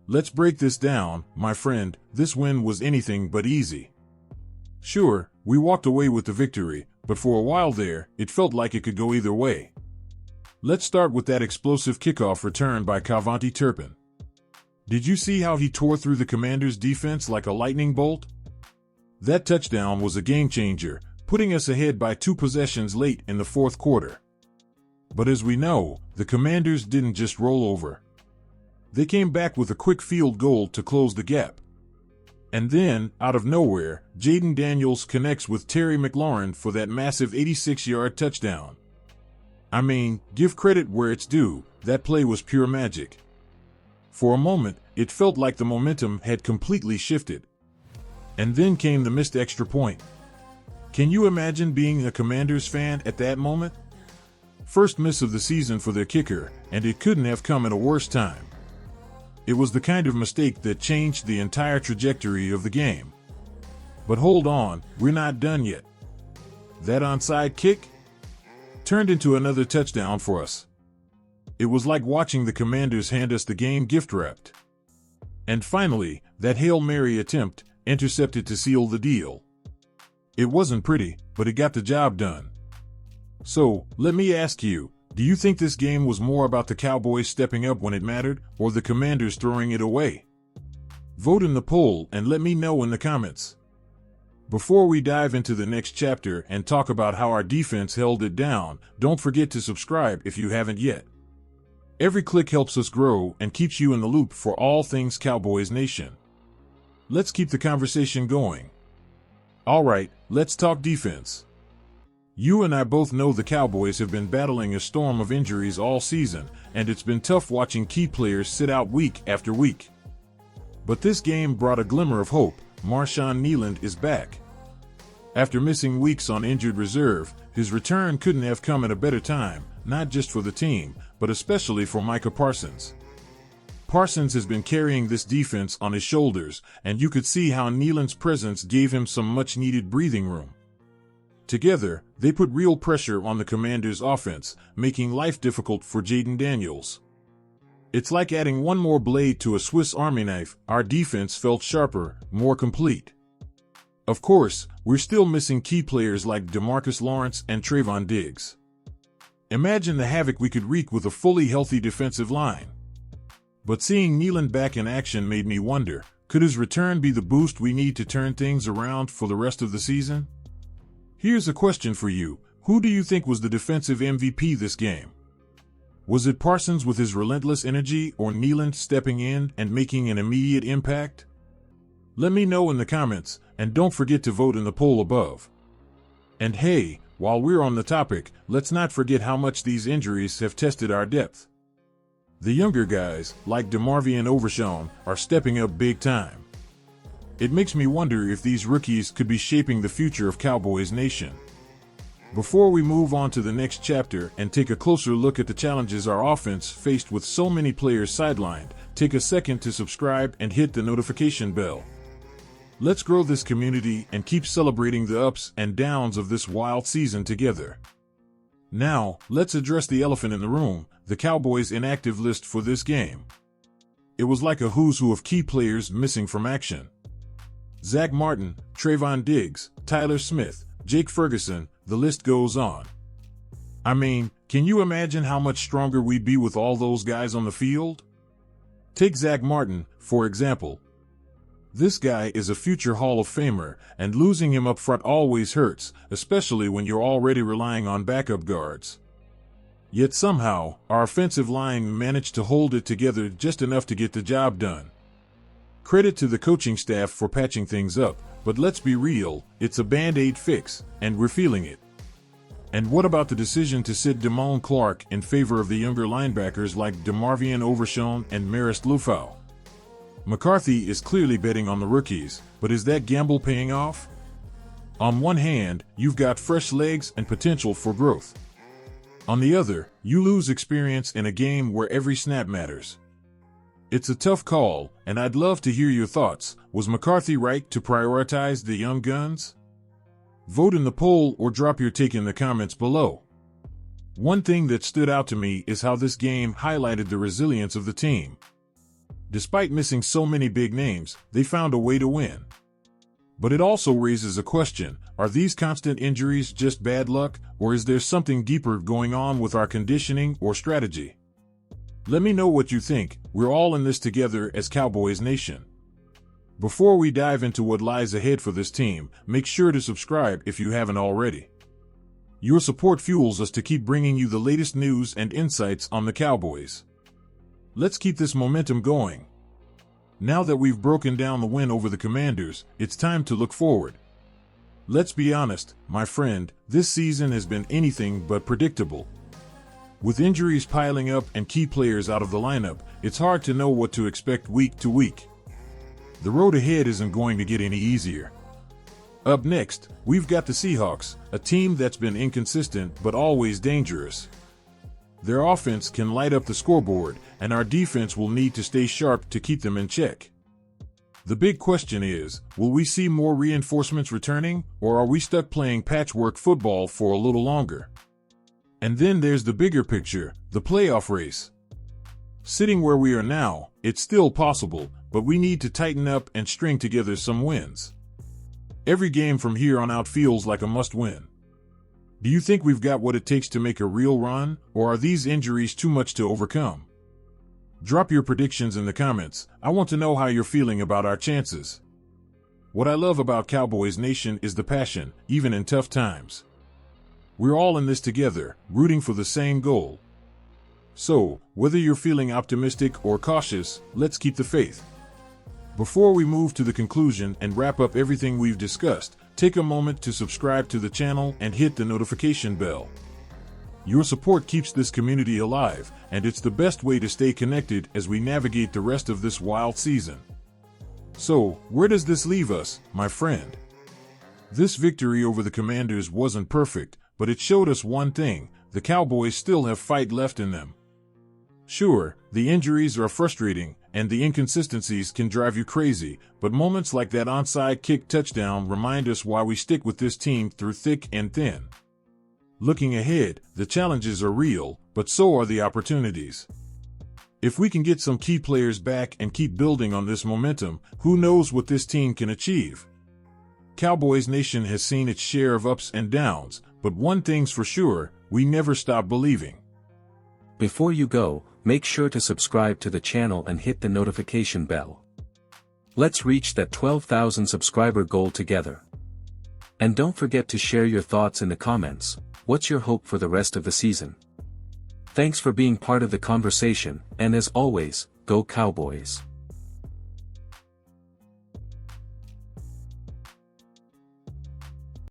let's break this down, my friend. This win was anything but easy. Sure, we walked away with the victory, but for a while there, it felt like it could go either way. Let's start with that explosive kickoff return by Cavante Turpin. Did you see how he tore through the Commanders' defense like a lightning bolt? That touchdown was a game-changer, putting us ahead by 2 possessions late in the fourth quarter. But as we know, the Commanders didn't just roll over. They came back with a quick field goal to close the gap. And then, out of nowhere, Jayden Daniels connects with Terry McLaurin for that massive 86-yard touchdown. I mean, give credit where it's due, that play was pure magic. For a moment, it felt like the momentum had completely shifted. And then came the missed extra point. Can you imagine being a Commanders fan at that moment? First miss of the season for their kicker, and it couldn't have come at a worse time. It was the kind of mistake that changed the entire trajectory of the game. But hold on, we're not done yet. That onside kick turned into another touchdown for us. It was like watching the Commanders hand us the game gift-wrapped. And finally, that Hail Mary attempt, intercepted to seal the deal. It wasn't pretty, but it got the job done. So, let me ask you, do you think this game was more about the Cowboys stepping up when it mattered, or the Commanders throwing it away? Vote in the poll and let me know in the comments. Before we dive into the next chapter and talk about how our defense held it down, don't forget to subscribe if you haven't yet. Every click helps us grow and keeps you in the loop for all things Cowboys Nation. Let's keep the conversation going. Alright, let's talk defense. You and I both know the Cowboys have been battling a storm of injuries all season, and it's been tough watching key players sit out week after week. But this game brought a glimmer of hope. Marshawn Kneeland is back. After missing weeks on injured reserve, his return couldn't have come at a better time, not just for the team, but especially for Micah Parsons. Parsons has been carrying this defense on his shoulders, and you could see how Kneeland's presence gave him some much-needed breathing room. Together, they put real pressure on the Commanders' offense, making life difficult for Jayden Daniels. It's like adding one more blade to a Swiss Army knife. Our defense felt sharper, more complete. Of course, we're still missing key players like DeMarcus Lawrence and Trayvon Diggs. Imagine the havoc we could wreak with a fully healthy defensive line. But seeing Kneeland back in action made me wonder, could his return be the boost we need to turn things around for the rest of the season? Here's a question for you. Who do you think was the defensive MVP this game? Was it Parsons with his relentless energy, or Kneeland stepping in and making an immediate impact? Let me know in the comments, and don't forget to vote in the poll above. And hey, while we're on the topic, let's not forget how much these injuries have tested our depth. The younger guys, like DeMarvion Overshown, are stepping up big time. It makes me wonder if these rookies could be shaping the future of Cowboys Nation. Before we move on to the next chapter and take a closer look at the challenges our offense faced with so many players sidelined, take a second to subscribe and hit the notification bell. Let's grow this community and keep celebrating the ups and downs of this wild season together. Now, let's address the elephant in the room, the Cowboys' inactive list for this game. It was like a who's who of key players missing from action. Zach Martin, Trayvon Diggs, Tyler Smith, Jake Ferguson, the list goes on. I mean, can you imagine how much stronger we'd be with all those guys on the field? Take Zach Martin, for example. This guy is a future Hall of Famer, and losing him up front always hurts, especially when you're already relying on backup guards. Yet somehow, our offensive line managed to hold it together just enough to get the job done. Credit to the coaching staff for patching things up, but let's be real, it's a Band-Aid fix, and we're feeling it. And what about the decision to sit Damone Clark in favor of the younger linebackers like DeMarvion Overshown and Marist Liufau? McCarthy is clearly betting on the rookies, but is that gamble paying off? On one hand, you've got fresh legs and potential for growth. On the other, you lose experience in a game where every snap matters. It's a tough call, and I'd love to hear your thoughts. Was McCarthy right to prioritize the young guns? Vote in the poll or drop your take in the comments below. One thing that stood out to me is how this game highlighted the resilience of the team. Despite missing so many big names, they found a way to win. But it also raises a question: are these constant injuries just bad luck, or is there something deeper going on with our conditioning or strategy? Let me know what you think. We're all in this together as Cowboys Nation. Before we dive into what lies ahead for this team, make sure to subscribe if you haven't already. Your support fuels us to keep bringing you the latest news and insights on the Cowboys. Let's keep this momentum going. Now that we've broken down the win over the Commanders, it's time to look forward. Let's be honest, my friend, this season has been anything but predictable. With injuries piling up and key players out of the lineup, it's hard to know what to expect week to week. The road ahead isn't going to get any easier. Up next, we've got the Seahawks, a team that's been inconsistent but always dangerous. Their offense can light up the scoreboard, and our defense will need to stay sharp to keep them in check. The big question is, will we see more reinforcements returning, or are we stuck playing patchwork football for a little longer? And then there's the bigger picture, the playoff race. Sitting where we are now, it's still possible, but we need to tighten up and string together some wins. Every game from here on out feels like a must-win. Do you think we've got what it takes to make a real run, or are these injuries too much to overcome? Drop your predictions in the comments. I want to know how you're feeling about our chances. What I love about Cowboys Nation is the passion, even in tough times. We're all in this together, rooting for the same goal. So, whether you're feeling optimistic or cautious, let's keep the faith. Before we move to the conclusion and wrap up everything we've discussed, take a moment to subscribe to the channel and hit the notification bell. Your support keeps this community alive, and it's the best way to stay connected as we navigate the rest of this wild season. So, where does this leave us, my friend? This victory over the Commanders wasn't perfect, but it showed us one thing: the Cowboys still have fight left in them. Sure, the injuries are frustrating, and the inconsistencies can drive you crazy, but moments like that onside kick touchdown remind us why we stick with this team through thick and thin. Looking ahead, the challenges are real, but so are the opportunities. If we can get some key players back and keep building on this momentum, who knows what this team can achieve? Cowboys Nation has seen its share of ups and downs, but one thing's for sure: we never stop believing. Before you go, make sure to subscribe to the channel and hit the notification bell. Let's reach that 12,000 subscriber goal together. And don't forget to share your thoughts in the comments. What's your hope for the rest of the season? Thanks for being part of the conversation, and as always, go Cowboys!